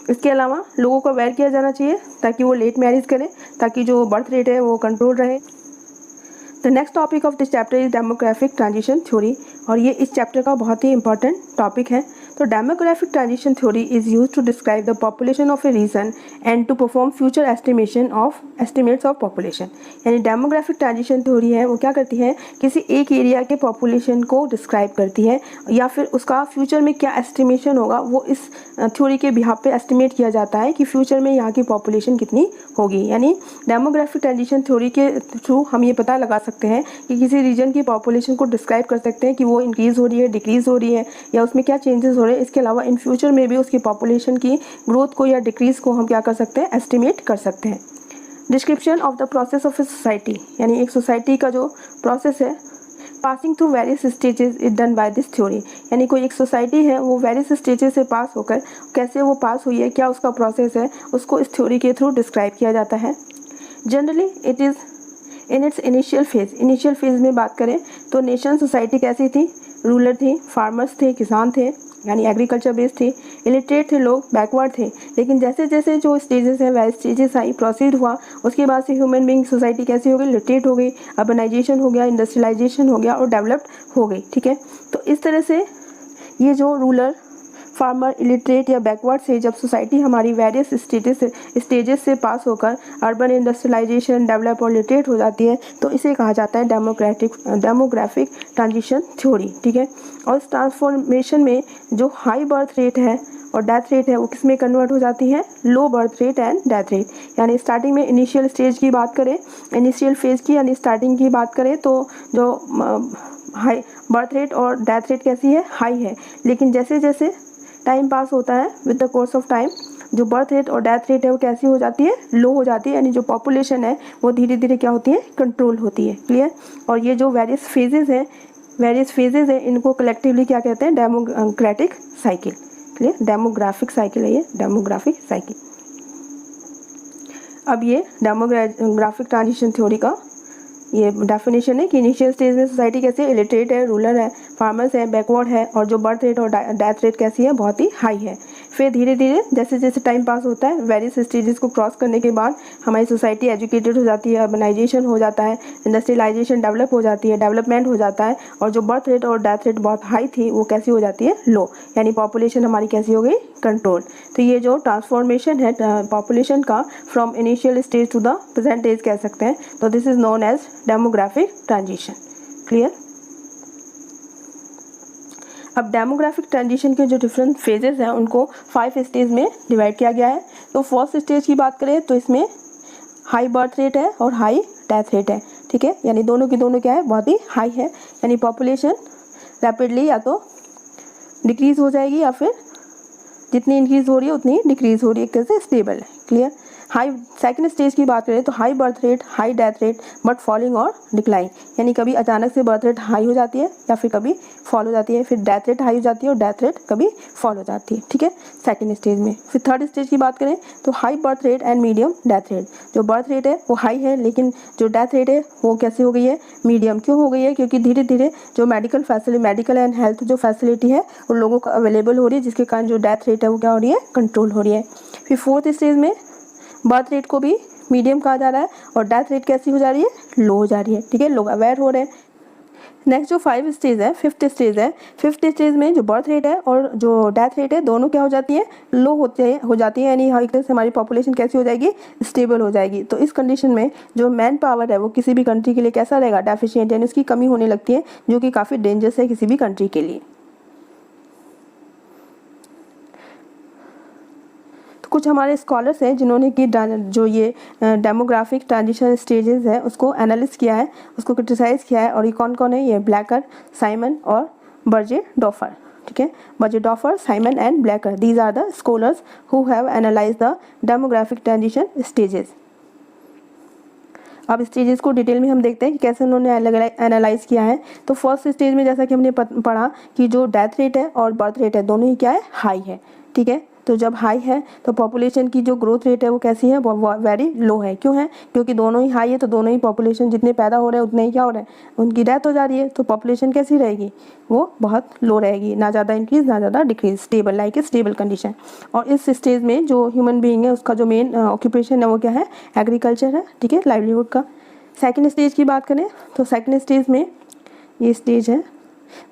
इसके अलावा लोगों को अवेयर किया जाना चाहिए ताकि वो लेट मैरिज करें, ताकि जो बर्थ रेट है वो कंट्रोल रहे। The next topic of this chapter is demographic transition theory, और ये इस चैप्टर का बहुत ही इंपॉर्टेंट टॉपिक है। तो demographic transition theory is use to describe the population of a region and to perform future estimates of population. यानी demographic transition theory है वो क्या करती है, किसी एक एरिया के पॉपुलेशन को डिस्क्राइब करती है या फिर उसका फ्यूचर में क्या एस्टिमेशन होगा वो इस थ्योरी के बिहाफ पे एस्टिमेट किया जाता है कि फ्यूचर में यहाँ की पॉपुलेशन कितनी होगी। यानी डेमोग्राफिक ट्रांजिशन थ्योरी के थ्रू हम ये पता लगा सकते हैं कि किसी रीजन की पॉपुलेशन को डिस्क्राइब कर सकते हैं कि वो इंक्रीज़ हो रही है, डिक्रीज़ हो रही है या उसमें क्या चेंजेस हो रहे हैं। इसके अलावा इन फ्यूचर में भी उसकी पॉपुलेशन की ग्रोथ को या डिक्रीज़ को हम क्या कर सकते हैं, एस्टिमेट कर सकते हैं। Description of the process of a society, यानी एक सोसाइटी का जो प्रोसेस है passing through various stages is done by this theory, यानी कोई एक सोसाइटी है वो वेरियस स्टेजेस से पास होकर कैसे वो पास हुई है, क्या उसका प्रोसेस है, उसको इस थ्योरी के थ्रू डिस्क्राइब किया जाता है। Generally it is in its initial phase में बात करें तो नेशन सोसाइटी कैसी थी, रूलर थी, फार्मर्स थे, किसान थे, यानी एग्रीकल्चर बेस्ड थे, इलिटरेट थे लोग, बैकवर्ड थे। लेकिन जैसे जैसे जो स्टेजेस हैं वह स्टेजेस आई प्रोसीड हुआ, उसके बाद से ह्यूमन बीइंग सोसाइटी कैसी हो गई, लिटरेट हो गई, अर्बनाइजेशन हो गया, इंडस्ट्रियलाइजेशन हो गया और डेवलप्ड हो गई। ठीक है, तो इस तरह से ये जो रूलर, फार्मर, इलिटरेट या बैकवर्ड से जब सोसाइटी हमारी वेरियस स्टेजेस से पास होकर अर्बन, इंडस्ट्रियलाइजेशन, डेवलप और लिटरेट हो जाती है तो इसे कहा जाता है डेमोग्राफिक ट्रांजिशन थ्योरी। ठीक है, और इस ट्रांसफॉर्मेशन में जो हाई बर्थ रेट है और डेथ रेट है वो किस में कन्वर्ट हो जाती है, low birth rate and death rate. यानी स्टार्टिंग में इनिशियल स्टेज की बात करें, इनिशियल फेज की यानी स्टार्टिंग की बात करें तो जो हाई बर्थ रेट और डेथ रेट कैसी है, हाई है। लेकिन जैसे जैसे टाइम पास होता है with the course of time जो बर्थ रेट और डेथ रेट है वो कैसी हो जाती है, लो हो जाती है। यानी जो पॉपुलेशन है वो धीरे धीरे क्या होती है, कंट्रोल होती है। क्लियर, और ये जो वेरियस फेजेस हैं इनको कलेक्टिवली क्या कहते हैं, demographic cycle. Clear, demographic cycle है ये, डेमोग्राफिक साइकिल। अब ये डेमोग्राफिक ट्रांजिशन थ्योरी का ये डेफिनेशन है कि इनिशियल स्टेज में सोसाइटी कैसे, इलिटरेट है, रूरल है, फार्मर्स है, बैकवर्ड है और जो बर्थ रेट और डेथ रेट कैसी है, बहुत ही हाई है। फिर धीरे धीरे जैसे जैसे टाइम पास होता है वेरियस स्टेजेस को क्रॉस करने के बाद हमारी सोसाइटी एजुकेटेड हो जाती है, अर्बनाइजेशन हो जाता है, इंडस्ट्रियलाइजेशन डेवलप हो जाती है, डेवलपमेंट हो जाता है और जो बर्थ रेट और डेथ रेट बहुत हाई थी वो कैसी हो जाती है, लो। यानी पॉपुलेशन हमारी कैसी हो गई, कंट्रोल। तो ये जो ट्रांसफॉर्मेशन है पॉपुलेशन का from initial stage to the present age कह सकते हैं, तो this is known as demographic transition. Clear. अब डेमोग्राफिक ट्रांजिशन के जो डिफरेंट फेजेस हैं उनको 5 स्टेज में डिवाइड किया गया है। तो फर्स्ट स्टेज की बात करें तो इसमें हाई बर्थ रेट है और हाई डेथ रेट है। ठीक है, यानी दोनों की दोनों क्या है, बहुत ही हाई है। यानी पॉपुलेशन रैपिडली या तो डिक्रीज़ हो जाएगी या फिर जितनी इंक्रीज़ हो रही है उतनी डिक्रीज़ हो रही है, एक तरह से स्टेबल है। क्लियर। हाई सेकंड स्टेज की बात करें तो high birth rate, high death rate but fouling और डिक्लाइन, यानी कभी अचानक से बर्थ रेट हाई हो जाती है या फिर कभी फॉल हो जाती है, फिर डेथ रेट हाई हो जाती है और डेथ रेट कभी फॉल हो जाती है। ठीक है, सेकंड स्टेज में। फिर थर्ड स्टेज की बात करें तो high birth rate and medium death rate, जो बर्थ रेट है वो हाई है लेकिन जो डेथ रेट है वो कैसे हो गई है, मीडियम। क्यों हो गई है, क्योंकि धीरे धीरे जो मेडिकल एंड हेल्थ जो फैसिलिटी है उन लोगों को अवेलेबल हो रही है, जिसके कारण जो डेथ रेट है वो क्या हो रही है, कंट्रोल हो रही है। फिर फोर्थ स्टेज में बर्थ रेट को भी मीडियम कहा जा रहा है और डेथ रेट कैसी हो जा रही है, लो हो जा रही है। ठीक है, लोग अवेयर हो रहे हैं। नेक्स्ट जो 5 स्टेज है, फिफ्थ स्टेज में जो बर्थ रेट है और जो डेथ रेट है दोनों क्या हो जाती है, लो हो जाती है। यानी एक तरह से हमारी पॉपुलेशन कैसी हो जाएगी, स्टेबल हो जाएगी। तो इस कंडीशन में जो मैन पावर है वो किसी भी कंट्री के लिए कैसा रहेगा, डेफिशिएंट, यानी उसकी कमी होने लगती है, जो कि काफ़ी डेंजरस है किसी भी कंट्री के लिए। कुछ हमारे स्कॉलर्स हैं जिन्होंने कि जो ये डेमोग्राफिक ट्रांजिशन स्टेजेस है उसको एनालिस किया है, उसको क्रिटिसाइज़ किया है। और ये कौन कौन है? ये ब्लैकर, साइमन और बर्जे-डॉफर, ठीक है। बर्जे-डॉफर, Simon and Blacker, these are the scholars who have analyse the demographic transition stages. अब स्टेजेस को डिटेल में हम देखते हैं कि कैसे उन्होंने अलग अलग एनालाइज किया है। तो फर्स्ट स्टेज में जैसा कि हमने पढ़ा कि जो डेथ रेट है और बर्थ रेट है दोनों ही क्या है? हाई है, ठीक है। तो जब हाई है तो पॉपुलेशन की जो ग्रोथ रेट है वो कैसी है? वो वेरी लो है। क्यों है? क्योंकि दोनों ही हाई है, तो दोनों ही पॉपुलेशन जितने पैदा हो रहे हैं उतने ही क्या हो रहे हैं? उनकी डेथ हो जा रही है। तो पॉपुलेशन कैसी रहेगी? वो बहुत लो रहेगी, ना ज़्यादा इंक्रीज ना ज़्यादा decrease, stable, like a stable condition. और इस स्टेज में जो ह्यूमन बीइंग है उसका जो मेन ऑक्यूपेशन है वो क्या है? एग्रीकल्चर है, ठीक है, लाइवलीहुड का। सेकेंड स्टेज की बात करें तो सेकेंड स्टेज में ये स्टेज है,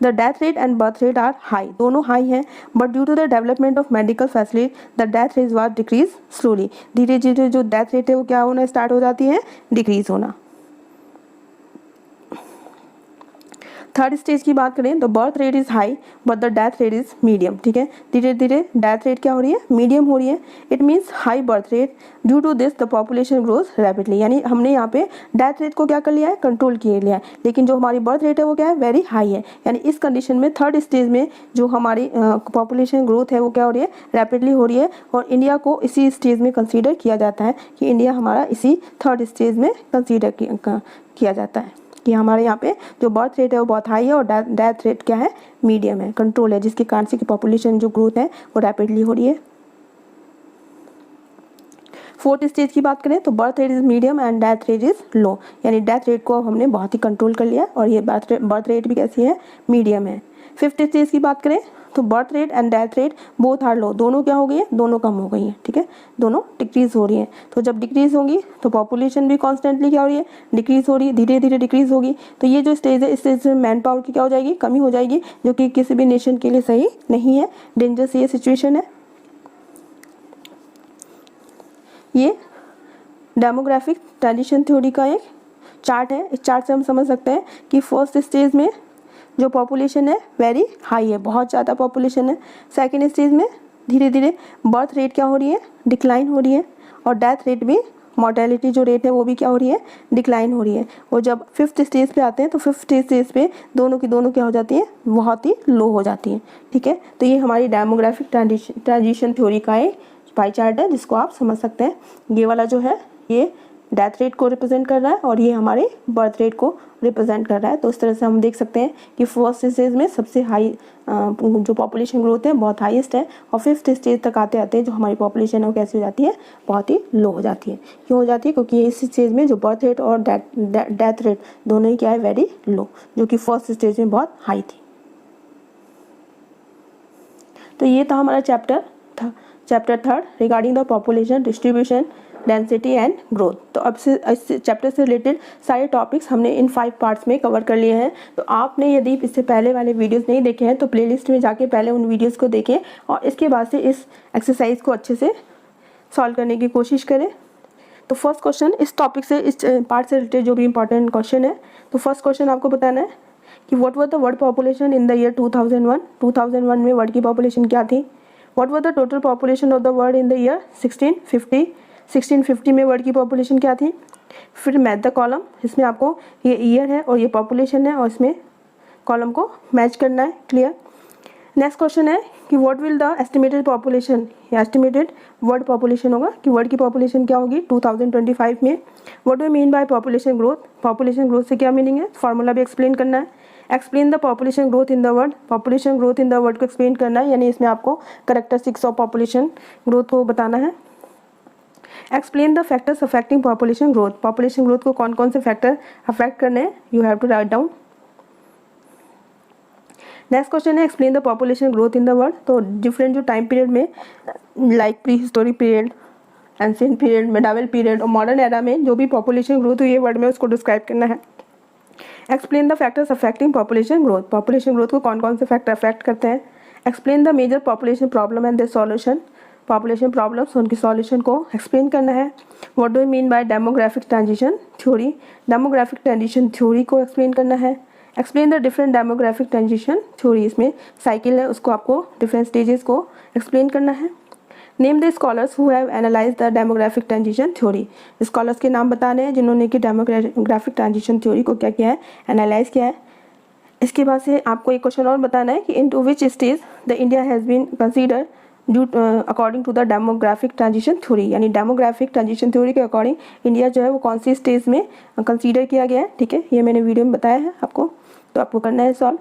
the death rate and birth rate are high, दोनों हाई हैं, but due to the development of medical facility the death rate was decrease slowly, धीरे धीरे जो डेथ रेट है वो क्या होना स्टार्ट हो जाती है? डिक्रीज होना। थर्ड स्टेज की बात करें तो birth rate is high but the death rate is medium, ठीक है, धीरे धीरे डेथ रेट क्या हो रही है? मीडियम हो रही है। It means high birth rate, due to this the population growth rapidly, यानी हमने यहाँ पे डेथ रेट को क्या कर लिया है? कंट्रोल किए लिया है, लेकिन जो हमारी बर्थ रेट है वो क्या है? वेरी हाई है। यानी इस कंडीशन में थर्ड स्टेज में जो हमारी पॉपुलेशन ग्रोथ है वो क्या हो रही है? रैपिडली हो रही है। और इंडिया को इसी स्टेज में कंसीडर किया जाता है कि इंडिया हमारा इसी थर्ड स्टेज में कंसीडर किया जाता है कि हमारे यहाँ पे जो बर्थ रेट है वो बहुत हाई है और डेथ रेट क्या है? मीडियम है, कंट्रोल है, जिसके कारण से कि पॉपुलेशन जो ग्रोथ है वो रैपिडली हो रही है। फोर्थ स्टेज की बात करें तो birth rate is medium and death rate is low, यानी डेथ रेट को हमने बहुत ही कंट्रोल कर लिया और ये बर्थ रेट भी कैसी है? मीडियम है। फिफ्थ स्टेज की बात करें तो birth rate and death rate both are low, दोनों क्या हो गई है? दोनों कम हो गई हैं, ठीक है, दोनों डिक्रीज हो रही हैं। तो जब डिक्रीज होंगी तो पॉपुलेशन भी कॉन्स्टेंटली क्या हो रही है? डिक्रीज हो रही है, धीरे धीरे डिक्रीज होगी। तो ये जो स्टेज है इस स्टेज में मैन पावर की क्या हो जाएगी? कमी हो जाएगी, जो कि किसी भी नेशन के लिए सही नहीं है, डेंजरस ये सिचुएशन है। ये डेमोग्राफिक ट्रांजिशन थ्योरी का एक चार्ट है। इस चार्ट से हम समझ सकते हैं कि फर्स्ट स्टेज में जो पॉपुलेशन है वेरी हाई है, बहुत ज़्यादा पॉपुलेशन है। सेकेंड स्टेज में धीरे धीरे बर्थ रेट क्या हो रही है? डिक्लाइन हो रही है। और डेथ रेट भी, मॉर्टेलिटी जो रेट है वो भी क्या हो रही है? डिक्लाइन हो रही है। और जब फिफ्थ स्टेज पे आते हैं तो फिफ्थ स्टेज पे दोनों की दोनों क्या हो जाती है? बहुत ही लो हो जाती हैं, ठीक है। तो ये हमारी डेमोग्राफिक ट्रांजिशन थ्योरी का एक पाई चार्ट है जिसको आप समझ सकते हैं। ये वाला जो है ये डेथ रेट को रिप्रेजेंट कर रहा है और ये हमारे बर्थ रेट को रिप्रेजेंट कर रहा है। तो इस तरह से हम देख सकते हैं कि फर्स्ट स्टेज में सबसे हाई जो पॉपुलेशन ग्रोथ है बहुत हाईएस्ट है, और फिफ्थ स्टेज तक आते आते जो हमारी पॉपुलेशन है वो कैसी हो जाती है? बहुत ही लो हो जाती है। क्यों हो जाती है? क्योंकि इस स्टेज में जो बर्थ रेट और डेथ रेट दोनों ही क्या है? वेरी लो, जो कि फर्स्ट स्टेज में बहुत हाई थी। तो ये था हमारा chapter third regarding the population distribution, density and growth. तो अब से इस चैप्टर से रिलेटेड सारे टॉपिक्स हमने इन 5 पार्ट्स में कवर कर लिए हैं। तो आपने यदि इससे पहले वाले वीडियोस नहीं देखे हैं तो प्लेलिस्ट में जाके पहले उन वीडियोस को देखें और इसके बाद से इस एक्सरसाइज को अच्छे से सॉल्व करने की कोशिश करें। तो फर्स्ट क्वेश्चन इस टॉपिक से, इस पार्ट से रिलेटेड जो भी इंपॉर्टेंट क्वेश्चन है, तो फर्स्ट क्वेश्चन आपको बताना है कि what was the world population in the year 2001। 2001 में वर्ल्ड की पॉपुलेशन क्या थी? What was the total population of the world in the year 1650। 1650 में वर्ल्ड की पॉपुलेशन क्या थी? फिर मैच द कॉलम, इसमें आपको ये ईयर है और ये पॉपुलेशन है और इसमें कॉलम को मैच करना है। क्लियर? नेक्स्ट क्वेश्चन है कि what will the estimated population, या एस्टिमेटेड वर्ल्ड पॉपुलेशन होगा कि वर्ल्ड की पॉपुलेशन क्या होगी 2025 में। What do mean by population growth? Population growth से क्या मीनिंग है? फार्मूला भी एक्सप्लेन करना है। Explain the population growth in the world, population growth in the world को एक्सप्लेन करना है, यानी इसमें आपको कैरेक्टरिस्टिक्स ऑफ पॉपुलेशन ग्रोथ को बताना है। Explain the factors affecting population growth, population growth को कौन कौन से फैक्टर अफेक्ट करने हैं, you have to write down. Next question है explain the population growth in the world. तो डिफरेंट जो टाइम पीरियड में like prehistoric period, ancient period, medieval period और मॉडर्न एरा में जो भी पॉपुलेशन ग्रोथ हुई है वर्ल्ड में उसको डिस्क्राइब करना है। Explain the factors affecting population growth, population growth को कौन कौन से फैक्टर अफेक्ट करते हैं। Explain the major population problem and the solution, population problems उनकी सॉल्यूशन को एक्सप्लेन करना है। What do you mean by demographic transition theory, demographic transition theory को एक्सप्लेन करना है। Explain the different demographic transition theory, इसमें साइकिल है उसको आपको डिफरेंट स्टेजेस को एक्सप्लेन करना है। Name the scholars who have analyse the demographic transition theory. Scholars के नाम बताने हैं जिन्होंने कि डेमोग्राफिक ट्रांजिशन थ्योरी को क्या किया है, एनालाइज किया है। इसके बाद से आपको एक क्वेश्चन और बताना है कि in to which stage the India has been considered according to the demographic transition theory, यानी डेमोग्राफिक ट्रांजिशन थ्योरी के अकॉर्डिंग इंडिया जो है वो कौन सी स्टेज में कंसीडर किया गया है। ठीक है, ये मैंने वीडियो में बताया है आपको, तो आपको करना है सॉल्व।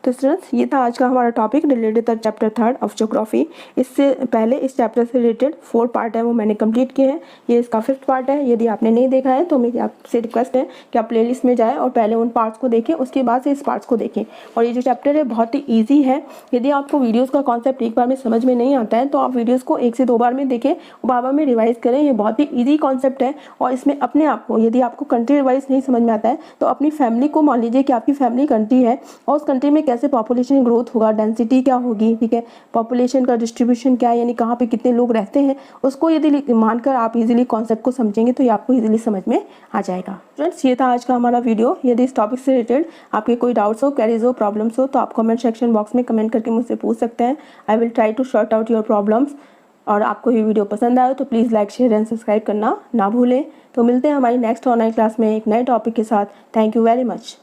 तो स्टूडेंट्स ये था आज का हमारा topic related the chapter 3 of geography. इससे पहले इस चैप्टर से रिलेटेड 4 पार्ट है वो मैंने कंप्लीट किए हैं, ये इसका 5th पार्ट है। यदि आपने नहीं देखा है तो मेरी आपसे रिक्वेस्ट है कि आप प्लेलिस्ट में जाएं और पहले उन पार्ट्स को देखें, उसके बाद से इस पार्ट्स को देखें। और ये जो चैप्टर है बहुत ही ईजी है। यदि आपको वीडियोज़ का कॉन्सेप्ट एक बार में समझ में नहीं आता है तो आप वीडियोज़ को 1 से 2 बार में देखें, बार बार में रिवाइज करें। ये बहुत ही ईजी कॉन्सेप्ट है और इसमें अपने आप को, यदि आपको कंट्री वाइज नहीं समझ में आता है तो अपनी फैमिली को, मान लीजिए कि आपकी फैमिली कंट्री है और उस कंट्री में कैसे पॉपुलेशन ग्रोथ होगा, डेंसिटी क्या होगी, ठीक है, पॉपुलेशन का डिस्ट्रीब्यूशन क्या है, यानी कहाँ पे कितने लोग रहते हैं, उसको यदि मानकर आप इजीली कॉन्सेप्ट को समझेंगे तो ये आपको इजीली समझ में आ जाएगा। फ्रेंड्स ये था आज का हमारा वीडियो। यदि इस टॉपिक से रिलेटेड आपके कोई डाउट्स हो, क्वेरीज हो, प्रॉब्लम्स हो तो आप कमेंट सेक्शन बॉक्स में कमेंट करके मुझसे पूछ सकते हैं। I will try to sort out your problems. और आपको ये वीडियो पसंद आया तो please like, share and subscribe करना ना भूलें। तो मिलते हैं हमारी नेक्स्ट ऑनलाइन क्लास में एक नए टॉपिक के साथ। Thank you very much.